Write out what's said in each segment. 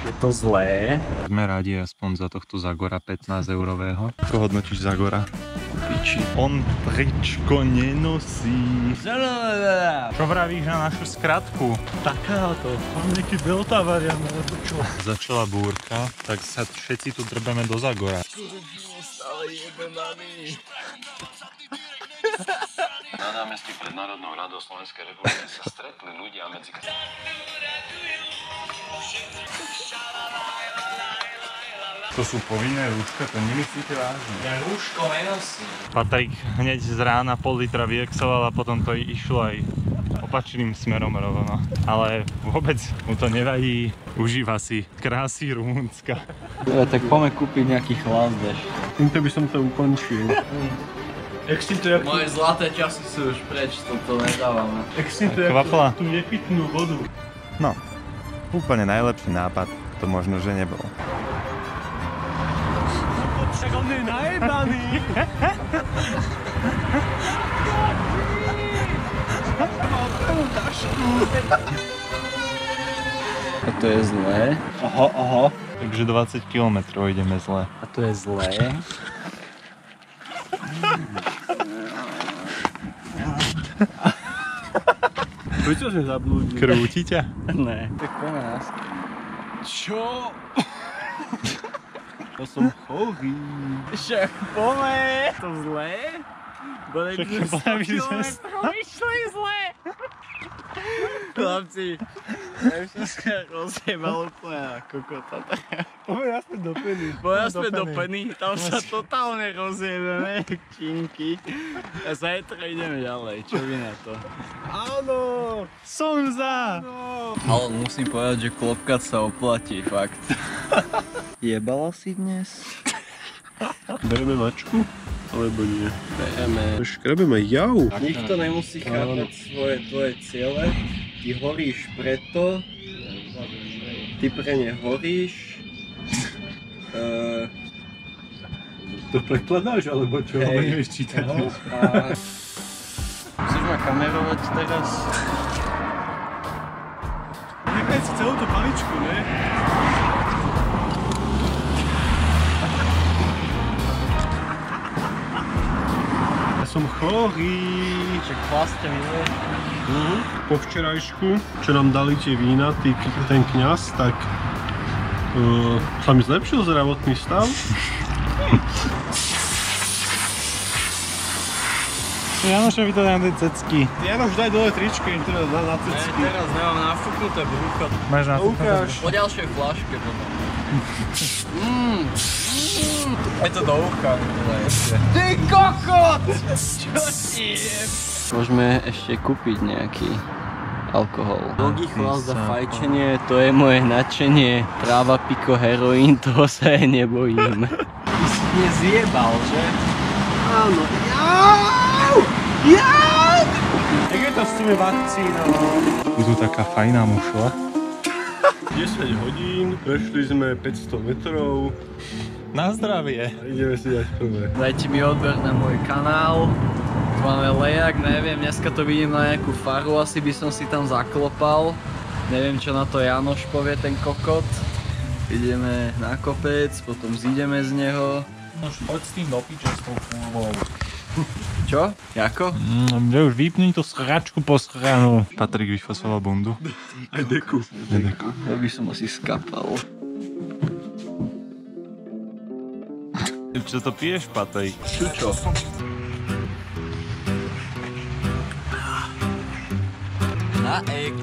Je to zlé. Sme radi aspoň za tohto Zagora 15-eurového. Ako hodnotíš Zagora? Piči. On tričko nenosí. Čo vravíš na našu skratku? Takáto. Mám nejaký delta variant, alebo čo? Začala búrka, tak sa všetci tu drbeme do Zagora. Na námestí pred Národnou radou Slovenskej republiky sa stretli ľudia medzi... To sú povinné rúška, to nemyslíte vážne? Ja rúško nenosím. Patrik hneď z rána pol litra vyexoval a potom to išlo aj opačným smerom rovno. Ale vôbec mu to nevadí, užíva si krásy Rumunska. Ja, tak poďme kúpiť nejaký chlázdeš. Týmto by som to ukončil. Moje zlaté časy sú už preč, toto nedávame. Kvapla. Tú nepitnú vodu. No, úplne najlepší nápad to možno, že nebol. Však on je najebaný. A to je zlé. Aha. Takže 20 km ideme zle. A to je zlé. Prečo sme zablúdili? Krúti ťa? Ne. Tak poďme nás. Čo? Ja som chorý. Však poďme. To zlé? Boli Však tu 100 by sme kilometrov išli zlé. Chlapci, ja už som sa rozjebal úplne na kokota. Poďme naspäť do Peny. Poďme naspäť do Peny, tam sa totálne rozjebeme, činky. A zajtra ideme ďalej, čo vy na to? Áno! Som za! Ale musím povedať, že klopkať sa oplatí, fakt. Jebala si dnes? Bereme mačku? Alebo nie? Bereme. Škrabeme jau. Nikto nemusí chápať tvoje ciele. Ty horíš preto. Ty pre ne horíš. To prekladáš, alebo čo? Hej. Nevieš čítať. Musíš ma kamerovať teraz? Nechaj si celú tú paličku, ne? Som chorý. Čak chlaste vylie. Po včerajšku, čo nám dali tie vína, ten kňaz, tak sa mi zlepšil zdravotný stav. Janošovi to dám tie cecky. Janoš, daj dole tričky, teda na cecky. Teraz nemám nafúknuté brucho. Máš na Ukáž. Po ďalšej fľaške potom. Je to do ucha. Ty kokot! Čo ti je? Môžeme ešte kúpiť nejaký alkohol. Dlhý chvál za fajčenie, to je moje nadšenie. Tráva, piko, heroín, toho sa aj nebojím. Ty si mě zjebal, že? Áno. Jau! Jau! Jak je to s tými vakcínami? Je tu taká fajná mušla. 10 hodín, prešli sme 500 metrov Na zdravie. a ideme si dať prvé. Dajte mi odber na môj kanál. Tu máme lejak, neviem, dneska to vidím na nejakú faru, asi by som si tam zaklopal. Neviem, čo na to Janoš povie, ten kokot. Ideme na kopec, potom zídeme z neho. Už poď s tým do piče s tou fúrou. Čo? Jako? Že už vypni tú schračku po schranu. Patrik vyfasoval bundu. Aj deku. Ja by som asi skapal. Čo to piješ, Patrik? Čo? Na ex.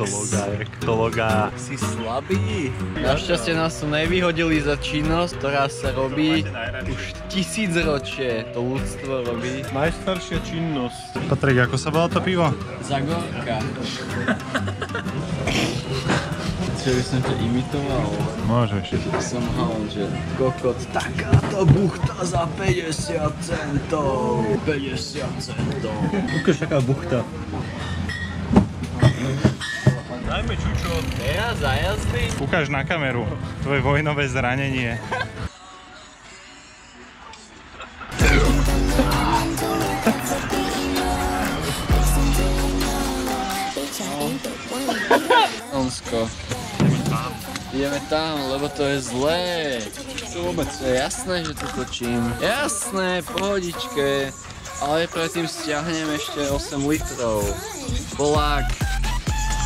To logá. Si slabý. Našťastie nás tu nevyhodili za činnosť, ktorá sa robí už 1000 ročie. To ľudstvo robí. Najstaršia činnosť. Patrik, ako sa volá to pivo? Zagorka. Čo by som ťa imitoval? Môžeš. Som hal, že kokot, takáto buchta za 50 centov. 50 centov. Ukáž taká buchta. Dajme čučo. Teraz za jazdy? Ukáž na kameru tvoje vojnové zranenie. Onsko. Ideme tam, lebo to je zlé. Vôbec, to je jasné, že to točím. Jasné, pohodičke. Ale predtým stiahnem ešte 8 litrov. Polák.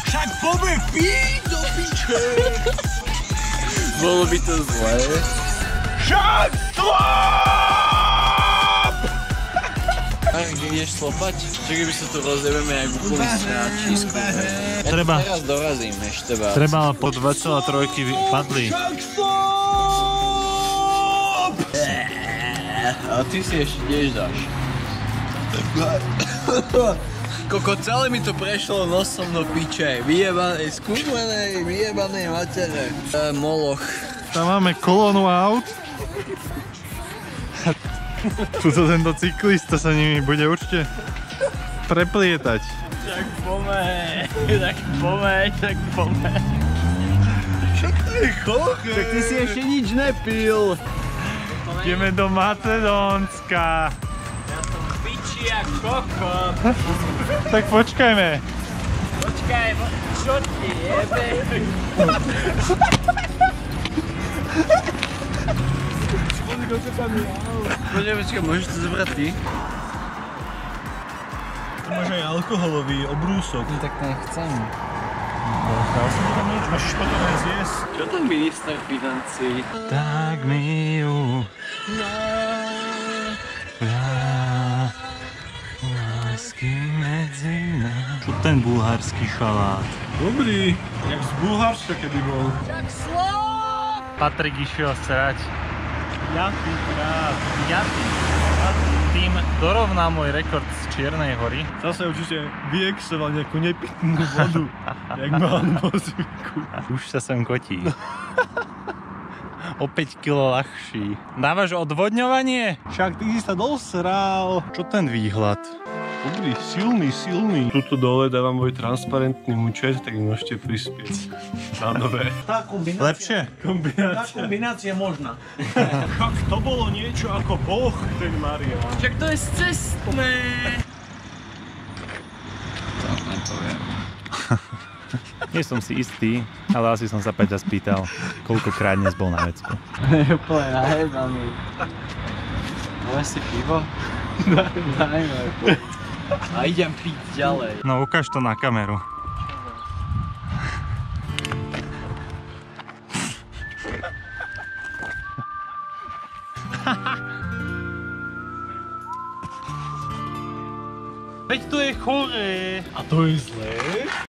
Však poďme piť do piče! Bolo by to zlé. Však slop! A kde ideš slopať? Čakaj, by sa tu rozjebeme jak úplný sráčísku. Ja Treba. teraz dorazím ešte vás. Treba po 2,3 padli. A ty si ešte tiež dáš. Koko, celé mi to prešlo nosom do piče. Vyjebanej, skúšmenej, vyjebanej matere. Moloch. Tam máme kolónu aut. Tuto tento cyklista sa nimi bude určite preplietať. Tak pomeň, tak pomeň. Čo to je choche? Tak ty si ešte nič nepil. Ideme do Macedónska. Ja som v piči jak kokot. Tak počkajme. Počkaj, čo ti jebe? Počkaj, môžeš to zobrať ty? Tu máš aj alkoholový obrúsok. No tak ten chcem. Dal som tam niečo, môžeš potom aj zjesť. Čo ten minister financí? Tak mi ju lásky medzi nás. Čo ten bulharský šalát? Dobrý, jak z Bulharska keby bol. Patrik išiel srať. Jakýkrát. Tým dorovná môj rekord z Čiernej Hory. Zase určite vyexoval nejakú nepitnú vodu, jak mal vo zvyku. Už sa sem kotí. O 5 kg ľahší. Dávaš odvodňovanie? Však ty si sa dosral. Čo ten výhľad? Dobrý, silný. Tuto dole dávam môj transparentný účet, tak môžete prispieť na nové. Lepšie? Kombinácia možná. Však to bolo niečo ako Boh, ten Mario. Však to je cestné. To nepoviem. Nie som si istý, ale asi som sa Peťa spýtal, koľkokrát dnes bol na vecku. Je úplne najebaný. Dáme si pivo? Dajme. A idem piť ďalej. No ukáž to na kameru. Veď to je choré. A to je zlé?